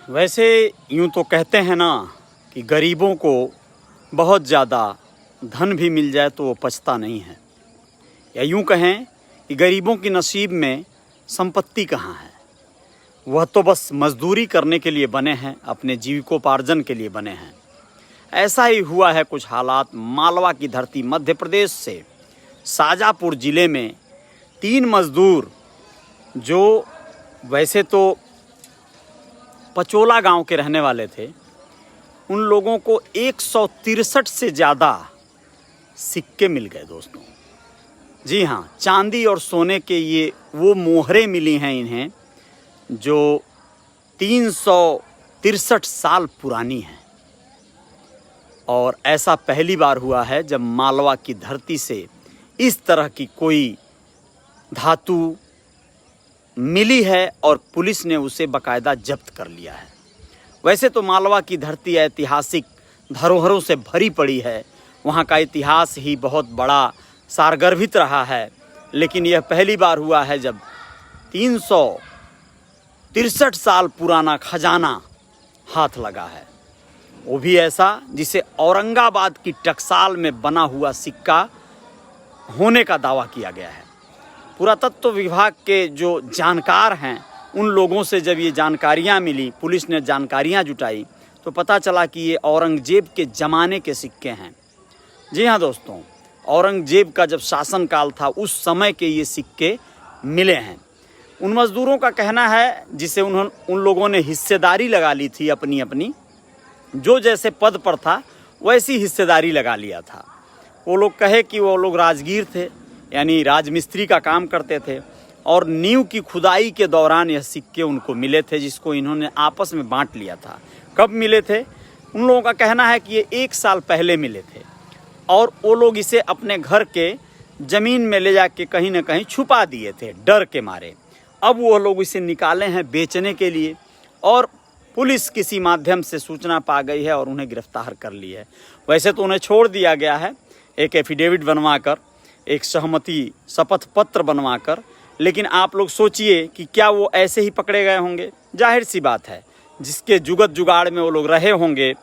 वैसे यूँ तो कहते हैं ना कि गरीबों को बहुत ज़्यादा धन भी मिल जाए तो वो पछता नहीं है, या यूँ कहें कि गरीबों की नसीब में संपत्ति कहाँ है। वह तो बस मजदूरी करने के लिए बने हैं, अपने जीविकोपार्जन के लिए बने हैं। ऐसा ही हुआ है कुछ हालात मालवा की धरती मध्य प्रदेश से शाजापुर ज़िले में 3 मजदूर जो वैसे तो पचोला गांव के रहने वाले थे, उन लोगों को 163 से ज़्यादा सिक्के मिल गए दोस्तों। जी हाँ, चांदी और सोने के ये वो मोहरें मिली हैं इन्हें जो 363 साल पुरानी हैं। और ऐसा पहली बार हुआ है जब मालवा की धरती से इस तरह की कोई धातु मिली है और पुलिस ने उसे बाकायदा जब्त कर लिया है। वैसे तो मालवा की धरती ऐतिहासिक धरोहरों से भरी पड़ी है, वहाँ का इतिहास ही बहुत बड़ा सारगर्भित रहा है, लेकिन यह पहली बार हुआ है जब 363 साल पुराना खजाना हाथ लगा है, वो भी ऐसा जिसे औरंगाबाद की टकसाल में बना हुआ सिक्का होने का दावा किया गया है। पुरातत्व विभाग के जो जानकार हैं उन लोगों से जब ये जानकारियाँ मिली, पुलिस ने जानकारियाँ जुटाई, तो पता चला कि ये औरंगजेब के ज़माने के सिक्के हैं। जी हाँ दोस्तों, औरंगजेब का जब शासनकाल था उस समय के ये सिक्के मिले हैं। उन मज़दूरों का कहना है जिसे उन लोगों ने हिस्सेदारी लगा ली थी, अपनी जो जैसे पद पर था वैसी हिस्सेदारी लगा लिया था। वो लोग कहे कि वो लोग राजगीर थे, यानी राजमिस्त्री का काम करते थे, और नींव की खुदाई के दौरान यह सिक्के उनको मिले थे, जिसको इन्होंने आपस में बांट लिया था। कब मिले थे? उन लोगों का कहना है कि ये 1 साल पहले मिले थे और वो लोग इसे अपने घर के ज़मीन में ले जाके कहीं ना कहीं छुपा दिए थे डर के मारे। अब वो लोग इसे निकाले हैं बेचने के लिए और पुलिस किसी माध्यम से सूचना पा गई है और उन्हें गिरफ्तार कर ली है। वैसे तो उन्हें छोड़ दिया गया है, एक एफिडेविट बनवाकर, एक सहमति शपथ पत्र बनवाकर, लेकिन आप लोग सोचिए कि क्या वो ऐसे ही पकड़े गए होंगे? जाहिर सी बात है, जिसके जुगत जुगाड़ में वो लोग रहे होंगे,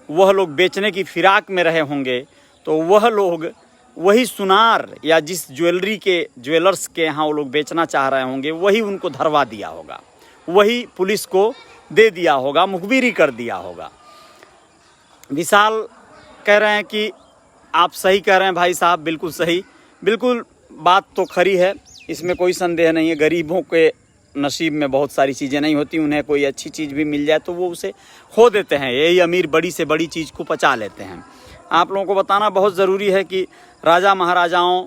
वह लोग बेचने की फिराक में रहे होंगे, तो वह लोग वही सुनार या जिस ज्वेलर्स के यहाँ वो लोग बेचना चाह रहे होंगे वही उनको धरवा दिया होगा, वही पुलिस को दे दिया होगा, मुखबिरी कर दिया होगा। विशाल कह रहे हैं कि आप सही कह रहे हैं भाई साहब, बिल्कुल सही, बिल्कुल बात तो खरी है, इसमें कोई संदेह नहीं है। गरीबों के नसीब में बहुत सारी चीज़ें नहीं होती, उन्हें कोई अच्छी चीज़ भी मिल जाए तो वो उसे खो देते हैं, यही अमीर बड़ी से बड़ी चीज़ को पचा लेते हैं। आप लोगों को बताना बहुत ज़रूरी है कि राजा महाराजाओं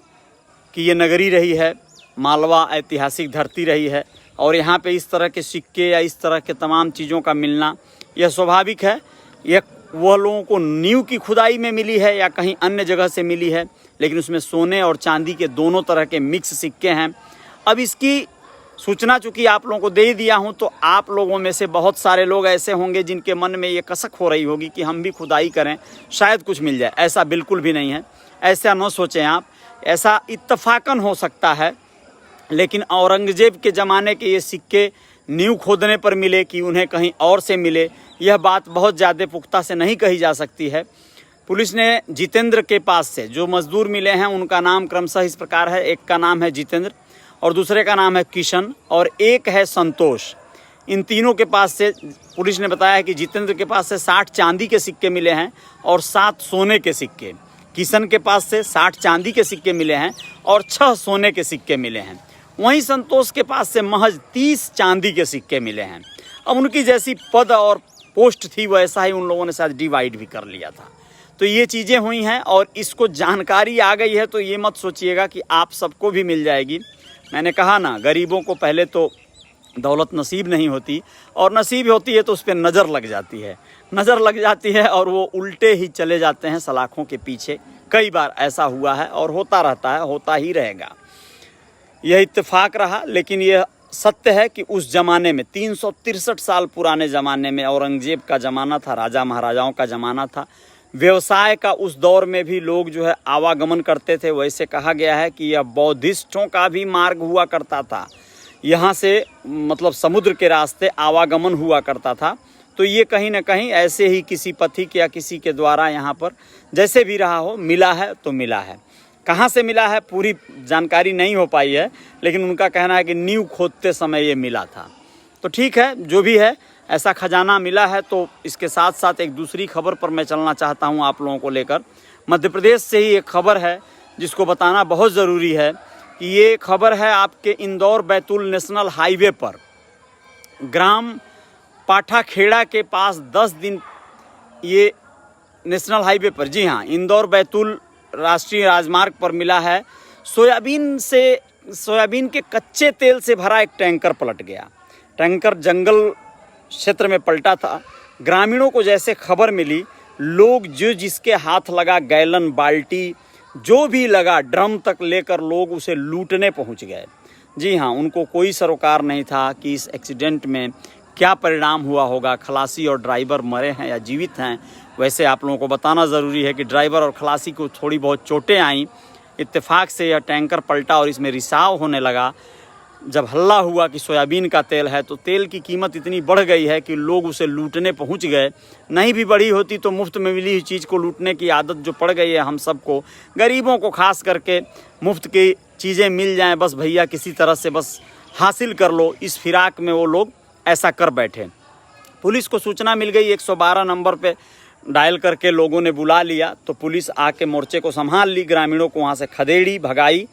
की ये नगरी रही है, मालवा ऐतिहासिक धरती रही है, और यहाँ पे इस तरह के सिक्के या इस तरह के तमाम चीज़ों का मिलना यह स्वाभाविक है। यह वह लोगों को नींव की खुदाई में मिली है या कहीं अन्य जगह से मिली है, लेकिन उसमें सोने और चांदी के दोनों तरह के मिक्स सिक्के हैं। अब इसकी सूचना चूँकि आप लोगों को दे ही दिया हूँ, तो आप लोगों में से बहुत सारे लोग ऐसे होंगे जिनके मन में ये कसक हो रही होगी कि हम भी खुदाई करें, शायद कुछ मिल जाए। ऐसा बिल्कुल भी नहीं है, ऐसा न सोचें आप, ऐसा इत्तफाकन हो सकता है, लेकिन औरंगजेब के ज़माने के ये सिक्के नींव खोदने पर मिले कि उन्हें कहीं और से मिले, यह बात बहुत ज़्यादा पुख्ता से नहीं कही जा सकती है। पुलिस ने जितेंद्र के पास से जो मज़दूर मिले हैं उनका नाम क्रमशः इस प्रकार है, एक का नाम है जितेंद्र और दूसरे का नाम है किशन और एक है संतोष। इन तीनों के पास से पुलिस ने बताया है कि जितेंद्र के पास से 60 चांदी के सिक्के मिले हैं और 7 सोने के सिक्के, किशन के पास से 60 चांदी के सिक्के मिले हैं और 6 सोने के सिक्के मिले हैं, वहीं संतोष के पास से महज 30 चांदी के सिक्के मिले हैं। अब उनकी जैसी पद और पोस्ट थी वैसा ही उन लोगों ने शायद डिवाइड भी कर लिया था। तो ये चीज़ें हुई हैं और इसको जानकारी आ गई है, तो ये मत सोचिएगा कि आप सबको भी मिल जाएगी। मैंने कहा ना, गरीबों को पहले तो दौलत नसीब नहीं होती, और नसीब होती है तो उस पर नज़र लग जाती है, नज़र लग जाती है और वो उल्टे ही चले जाते हैं सलाखों के पीछे। कई बार ऐसा हुआ है और होता रहता है, होता ही रहेगा। यह इत्तेफाक रहा, लेकिन यह सत्य है कि उस ज़माने में 363 साल पुराने ज़माने में औरंगजेब का ज़माना था, राजा महाराजाओं का ज़माना था। व्यवसाय का उस दौर में भी लोग जो है आवागमन करते थे। वैसे कहा गया है कि यह बौद्धिस्टों का भी मार्ग हुआ करता था, यहाँ से मतलब समुद्र के रास्ते आवागमन हुआ करता था। तो ये कहीं ना कहीं ऐसे ही किसी पथिक या किसी के द्वारा यहाँ पर जैसे भी रहा हो मिला है तो मिला है। कहाँ से मिला है पूरी जानकारी नहीं हो पाई है, लेकिन उनका कहना है कि नींव खोदते समय ये मिला था। तो ठीक है, जो भी है ऐसा खजाना मिला है। तो इसके साथ साथ एक दूसरी खबर पर मैं चलना चाहता हूँ आप लोगों को लेकर। मध्य प्रदेश से ही एक खबर है जिसको बताना बहुत ज़रूरी है कि ये खबर है आपके इंदौर बैतूल नेशनल हाईवे पर ग्राम पाठाखेड़ा के पास 10 दिन ये नेशनल हाईवे पर, जी हाँ, इंदौर बैतूल राष्ट्रीय राजमार्ग पर मिला है सोयाबीन के कच्चे तेल से भरा एक टैंकर पलट गया। टैंकर जंगल क्षेत्र में पलटा था। ग्रामीणों को जैसे खबर मिली, लोग जो जिसके हाथ लगा गैलन बाल्टी जो भी लगा ड्रम तक लेकर लोग उसे लूटने पहुंच गए। जी हाँ, उनको कोई सरोकार नहीं था कि इस एक्सीडेंट में क्या परिणाम हुआ होगा, खलासी और ड्राइवर मरे हैं या जीवित हैं। वैसे आप लोगों को बताना ज़रूरी है कि ड्राइवर और खलासी को थोड़ी बहुत चोटें आईं। इत्तेफाक से यह टैंकर पलटा और इसमें रिसाव होने लगा। जब हल्ला हुआ कि सोयाबीन का तेल है तो तेल की कीमत इतनी बढ़ गई है कि लोग उसे लूटने पहुंच गए। नहीं भी बढ़ी होती तो मुफ्त में मिली हुई चीज़ को लूटने की आदत जो पड़ गई है हम सबको, गरीबों को खास करके मुफ्त की चीज़ें मिल जाएं, बस भैया किसी तरह से बस हासिल कर लो, इस फिराक में वो लोग ऐसा कर बैठे। पुलिस को सूचना मिल गई, 112 नंबर पे डायल करके लोगों ने बुला लिया। तो पुलिस आके मोर्चे को संभाल ली, ग्रामीणों को वहाँ से खदेड़ी भगाई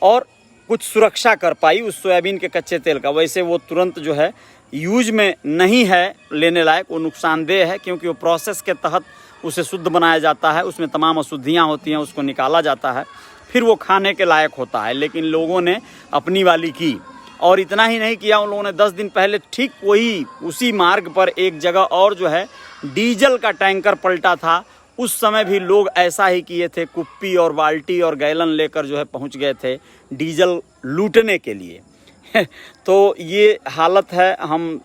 और कुछ सुरक्षा कर पाई उस सोयाबीन के कच्चे तेल का। वैसे वो तुरंत जो है यूज में नहीं है लेने लायक, वो नुकसानदेह है क्योंकि वो प्रोसेस के तहत उसे शुद्ध बनाया जाता है, उसमें तमाम अशुद्धियाँ होती हैं, उसको निकाला जाता है, फिर वो खाने के लायक होता है। लेकिन लोगों ने अपनी वाली की। और इतना ही नहीं किया, उन लोगों ने 10 दिन पहले ठीक वही उसी मार्ग पर एक जगह और जो है डीजल का टैंकर पलटा था। उस समय भी लोग ऐसा ही किए थे, कुप्पी और बाल्टी और गैलन लेकर जो है पहुंच गए थे डीजल लूटने के लिए। तो ये हालत है। हम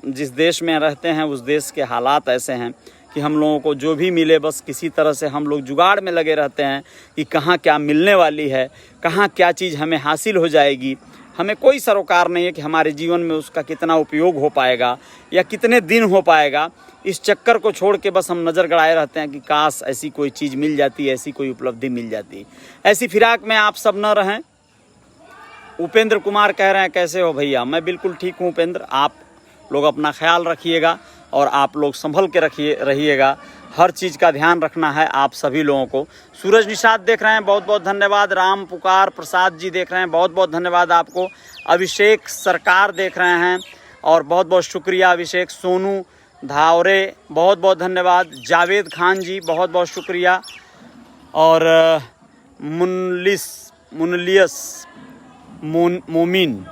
जिस देश में रहते हैं उस देश के हालात ऐसे हैं कि हम लोगों को जो भी मिले बस किसी तरह से हम लोग जुगाड़ में लगे रहते हैं कि कहाँ क्या मिलने वाली है, कहाँ क्या चीज़ हमें हासिल हो जाएगी। हमें कोई सरोकार नहीं है कि हमारे जीवन में उसका कितना उपयोग हो पाएगा या कितने दिन हो पाएगा। इस चक्कर को छोड़ के बस हम नज़र गड़ाए रहते हैं कि काश ऐसी कोई चीज़ मिल जाती, ऐसी कोई उपलब्धि मिल जाती। ऐसी फिराक में आप सब न रहें। उपेंद्र कुमार कह रहे हैं कैसे हो भैया? मैं बिल्कुल ठीक हूँ उपेंद्र। आप लोग अपना ख्याल रखिएगा और आप लोग संभल के रहिएगा। हर चीज़ का ध्यान रखना है आप सभी लोगों को। सूरज निषाद देख रहे हैं, बहुत बहुत धन्यवाद। राम पुकार प्रसाद जी देख रहे हैं, बहुत बहुत धन्यवाद आपको। अभिषेक सरकार देख रहे हैं और बहुत बहुत शुक्रिया अभिषेक। सोनू धावरे बहुत बहुत धन्यवाद। जावेद खान जी बहुत बहुत शुक्रिया। और मनलियस मोमिन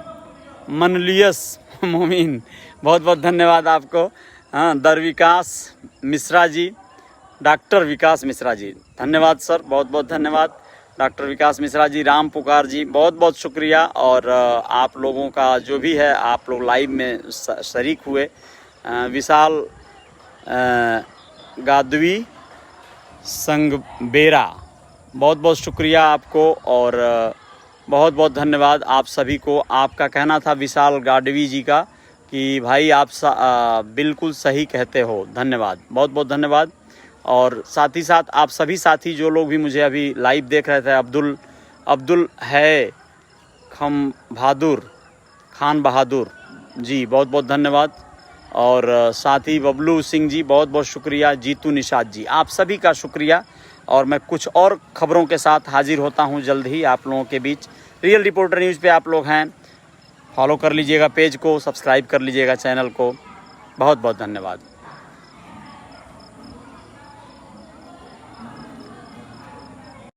बहुत बहुत धन्यवाद आपको। हाँ, दरविकास मिश्रा जी, डॉक्टर विकास मिश्रा जी धन्यवाद सर, बहुत बहुत धन्यवाद डॉक्टर विकास मिश्रा जी। राम पुकार जी बहुत बहुत शुक्रिया। और आप लोगों का जो भी है, आप लोग लाइव में शरीक हुए। विशाल गादवी संगबेरा बहुत बहुत शुक्रिया आपको और बहुत बहुत धन्यवाद आप सभी को। आपका कहना था विशाल गाडवी जी का कि भाई आप बिल्कुल सही कहते हो, धन्यवाद, बहुत बहुत धन्यवाद। और साथ ही साथ आप सभी साथी जो लोग भी मुझे अभी लाइव देख रहे थे, अब्दुल है खान बहादुर जी बहुत बहुत धन्यवाद। और साथी बबलू सिंह जी बहुत बहुत शुक्रिया। जीतू निषाद जी, आप सभी का शुक्रिया। और मैं कुछ और खबरों के साथ हाजिर होता हूं जल्द ही आप लोगों के बीच। रियल रिपोर्टर न्यूज़ पे आप लोग हैं, फॉलो कर लीजिएगा पेज को, सब्सक्राइब कर लीजिएगा चैनल को। बहुत बहुत धन्यवाद।